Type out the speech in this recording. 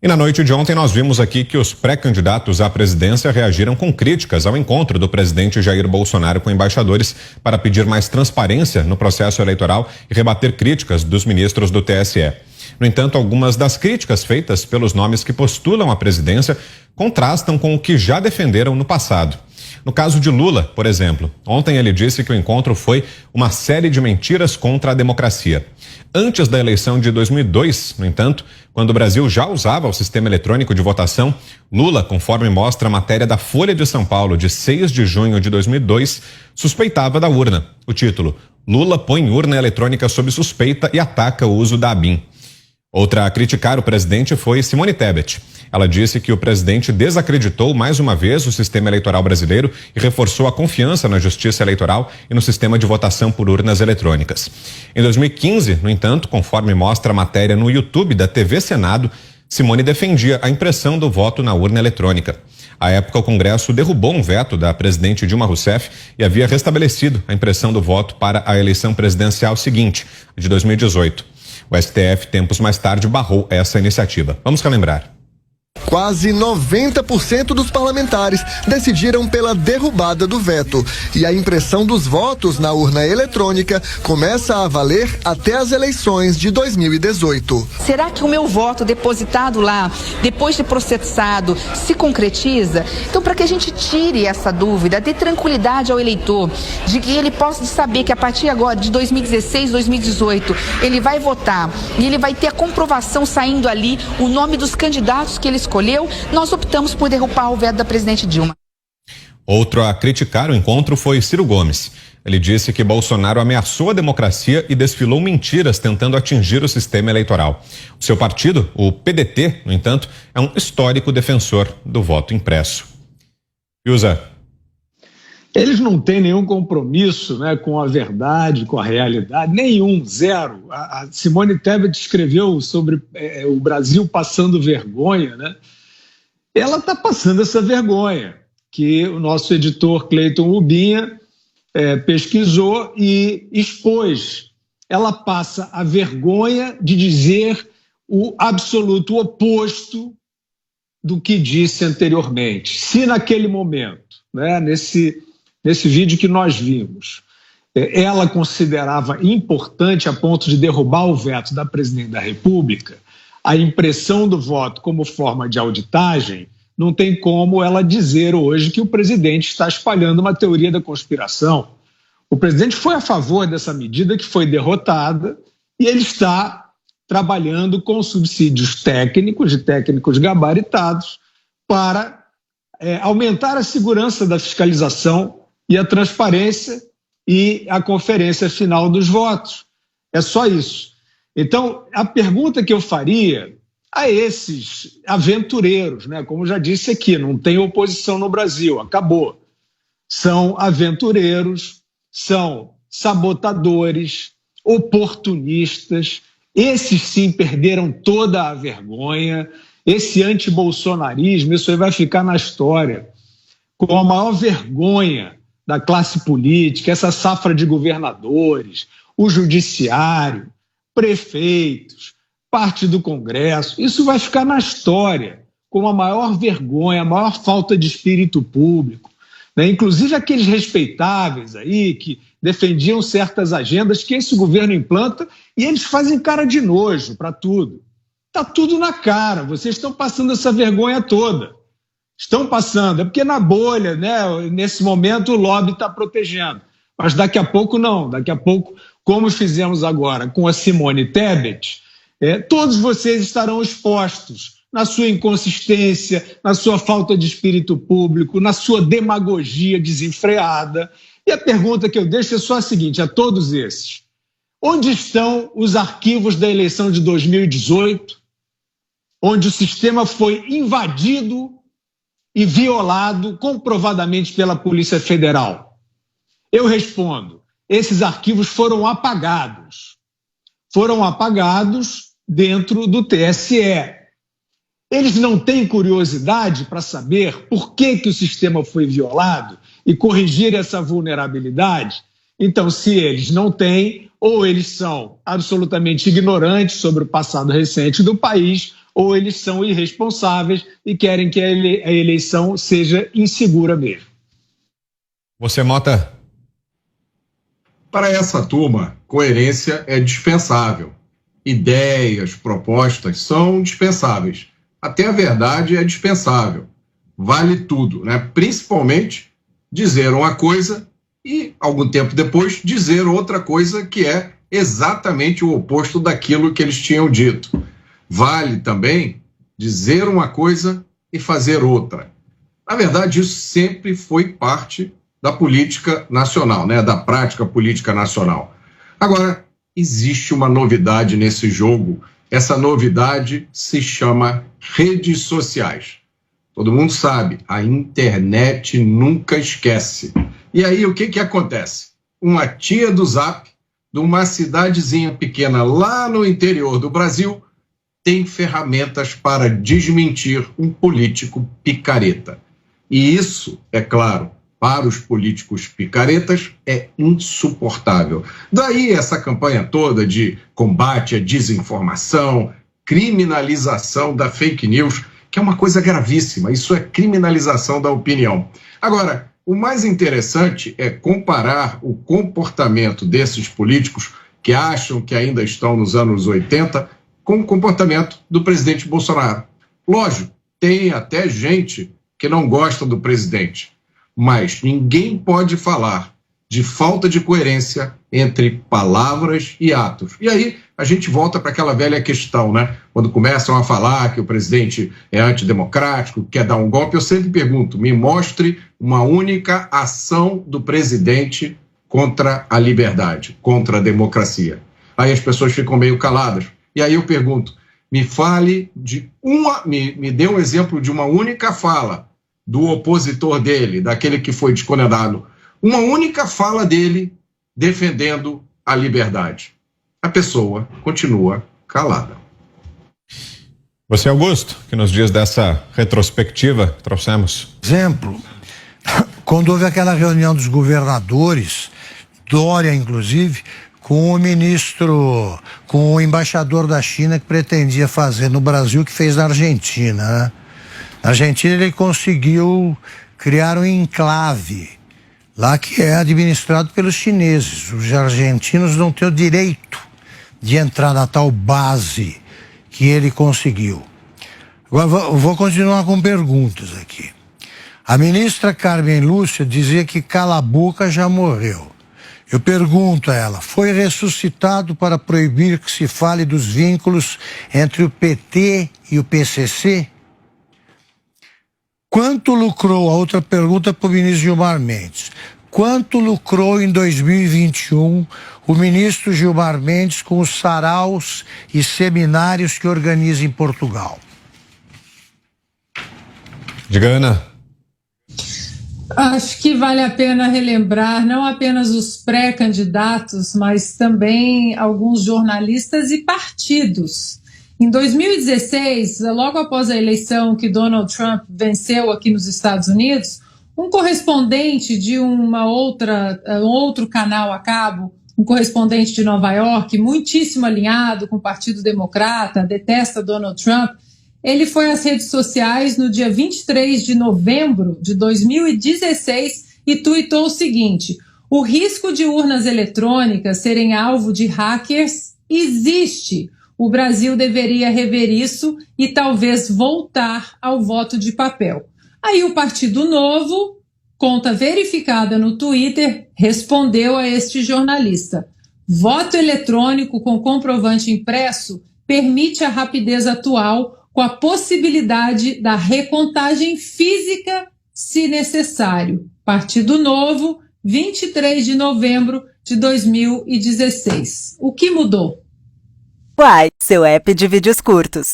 E na noite de ontem nós vimos aqui que os pré-candidatos à presidência reagiram com críticas ao encontro do presidente Jair Bolsonaro com embaixadores para pedir mais transparência no processo eleitoral e rebater críticas dos ministros do TSE. No entanto, algumas das críticas feitas pelos nomes que postulam a presidência contrastam com o que já defenderam no passado. No caso de Lula, por exemplo, ontem ele disse que o encontro foi uma série de mentiras contra a democracia. Antes da eleição de 2002, no entanto, quando o Brasil já usava o sistema eletrônico de votação, Lula, conforme mostra a matéria da Folha de São Paulo de 6 de junho de 2002, suspeitava da urna. O título: Lula põe urna eletrônica sob suspeita e ataca o uso da ABIN. Outra a criticar o presidente foi Simone Tebet. Ela disse que o presidente desacreditou mais uma vez o sistema eleitoral brasileiro e reforçou a confiança na justiça eleitoral e no sistema de votação por urnas eletrônicas. Em 2015, no entanto, conforme mostra a matéria no YouTube da TV Senado, Simone defendia a impressão do voto na urna eletrônica. À época, o Congresso derrubou um veto da presidente Dilma Rousseff e havia restabelecido a impressão do voto para a eleição presidencial seguinte, de 2018. O STF, tempos mais tarde, barrou essa iniciativa. Vamos relembrar. Quase 90% dos parlamentares decidiram pela derrubada do veto. E a impressão dos votos na urna eletrônica começa a valer até as eleições de 2018. Será que o meu voto depositado lá, depois de processado, se concretiza? Então, para que a gente tire essa dúvida, dê tranquilidade ao eleitor, de que ele possa saber que a partir agora, de 2016, 2018, ele vai votar e ele vai ter a comprovação saindo ali, o nome dos candidatos que ele escolheu, nós optamos por derrubar o veto da presidente Dilma. Outro a criticar o encontro foi Ciro Gomes. Ele disse que Bolsonaro ameaçou a democracia e desfilou mentiras tentando atingir o sistema eleitoral. O seu partido, o PDT, no entanto, é um histórico defensor do voto impresso. Fiuza. Eles não têm nenhum compromisso, né, com a verdade, com a realidade, nenhum, zero. A Simone Tebet escreveu sobre o Brasil passando vergonha, né? Ela está passando essa vergonha, que o nosso editor Cleiton Ubinha pesquisou e expôs. Ela passa a vergonha de dizer o absoluto oposto do que disse anteriormente. Se naquele momento, né, nesse vídeo que nós vimos, ela considerava importante a ponto de derrubar o veto da presidente da República, a impressão do voto como forma de auditagem, não tem como ela dizer hoje que o presidente está espalhando uma teoria da conspiração. O presidente foi a favor dessa medida que foi derrotada e ele está trabalhando com subsídios técnicos, de técnicos gabaritados, para aumentar a segurança da fiscalização e a transparência e a conferência final dos votos. É só isso. Então, a pergunta que eu faria a esses aventureiros, né, como já disse aqui, não tem oposição no Brasil, acabou. São aventureiros, são sabotadores, oportunistas, esses sim perderam toda a vergonha, esse antibolsonarismo, isso aí vai ficar na história, com a maior vergonha da classe política, essa safra de governadores, o judiciário, prefeitos, parte do Congresso, isso vai ficar na história com a maior vergonha, a maior falta de espírito público, né? Inclusive aqueles respeitáveis aí que defendiam certas agendas que esse governo implanta e eles fazem cara de nojo para tudo. Está tudo na cara, vocês estão passando essa vergonha toda. Estão passando, é porque na bolha, né, nesse momento o lobby está protegendo. Mas daqui a pouco não, daqui a pouco, como fizemos agora com a Simone Tebet, todos vocês estarão expostos na sua inconsistência, na sua falta de espírito público, na sua demagogia desenfreada. E a pergunta que eu deixo é só a seguinte, a todos esses. Onde estão os arquivos da eleição de 2018, onde o sistema foi invadido e violado comprovadamente pela Polícia Federal? Eu respondo, esses arquivos foram apagados. Foram apagados dentro do TSE. Eles não têm curiosidade para saber por que o sistema foi violado e corrigir essa vulnerabilidade? Então, se eles não têm, ou eles são absolutamente ignorantes sobre o passado recente do país, ou eles são irresponsáveis e querem que a eleição seja insegura mesmo. Você, Mota? Para essa turma, coerência é dispensável. Ideias, propostas são dispensáveis. Até a verdade é dispensável. Vale tudo, né? Principalmente dizer uma coisa e, algum tempo depois, dizer outra coisa que é exatamente o oposto daquilo que eles tinham dito. Vale também dizer uma coisa e fazer outra. Na verdade, isso sempre foi parte da política nacional, né? Da prática política nacional. Agora, existe uma novidade nesse jogo. Essa novidade se chama redes sociais. Todo mundo sabe, a internet nunca esquece. E aí o que acontece? Uma tia do Zap, de uma cidadezinha pequena lá no interior do Brasil, tem ferramentas para desmentir um político picareta. E isso, é claro, para os políticos picaretas é insuportável. Daí essa campanha toda de combate à desinformação, criminalização da fake news, que é uma coisa gravíssima. Isso é criminalização da opinião. Agora, o mais interessante é comparar o comportamento desses políticos que acham que ainda estão nos anos 80 com o comportamento do presidente Bolsonaro. Lógico, tem até gente que não gosta do presidente, mas ninguém pode falar de falta de coerência entre palavras e atos. E aí a gente volta para aquela velha questão, né? Quando começam a falar que o presidente é antidemocrático, quer dar um golpe, eu sempre pergunto, me mostre uma única ação do presidente contra a liberdade, contra a democracia. Aí as pessoas ficam meio caladas. E aí eu pergunto, me fale de me dê um exemplo de uma única fala do opositor dele, daquele que foi descondenado, uma única fala dele defendendo a liberdade. A pessoa continua calada. Você, Augusto, que nos diz dessa retrospectiva que trouxemos? Exemplo, quando houve aquela reunião dos governadores, Dória inclusive, com o ministro, com o embaixador da China que pretendia fazer no Brasil, que fez na Argentina, né? Na Argentina ele conseguiu criar um enclave lá que é administrado pelos chineses. Os argentinos não têm o direito de entrar na tal base que ele conseguiu. Agora eu vou continuar com perguntas aqui. A ministra Carmen Lúcia dizia que Cala a Boca já morreu. Eu pergunto a ela, foi ressuscitado para proibir que se fale dos vínculos entre o PT e o PCC? Quanto lucrou, a outra pergunta para o ministro Gilmar Mendes, quanto lucrou em 2021 o ministro Gilmar Mendes com os saraus e seminários que organiza em Portugal? Diga, Ana. Acho que vale a pena relembrar não apenas os pré-candidatos, mas também alguns jornalistas e partidos. Em 2016, logo após a eleição que Donald Trump venceu aqui nos Estados Unidos, um correspondente de outro canal a cabo, um correspondente de Nova York, muitíssimo alinhado com o Partido Democrata, detesta Donald Trump, ele foi às redes sociais no dia 23 de novembro de 2016 e tuitou o seguinte: o risco de urnas eletrônicas serem alvo de hackers existe. O Brasil deveria rever isso e talvez voltar ao voto de papel. Aí o Partido Novo, conta verificada no Twitter, respondeu a este jornalista: voto eletrônico com comprovante impresso permite a rapidez atual, com a possibilidade da recontagem física, se necessário. Partido Novo, 23 de novembro de 2016. O que mudou? Uai, seu app de vídeos curtos.